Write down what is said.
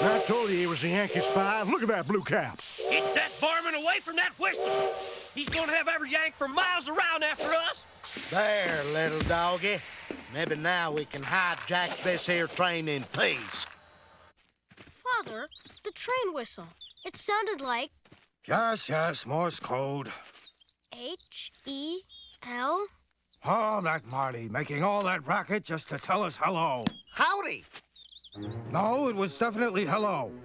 I told you he was a Yankee spy. Look at that blue cap. Get that varmint away from that whistle. He's gonna have every Yank for miles around after us. There, little doggy. Maybe now we can hijack this here train in peace. Father, the train whistle. It sounded like Yes, Morse code. H-E-L. Oh, that Marty, making all that racket just to tell us hello. Howdy. No, it was definitely hello.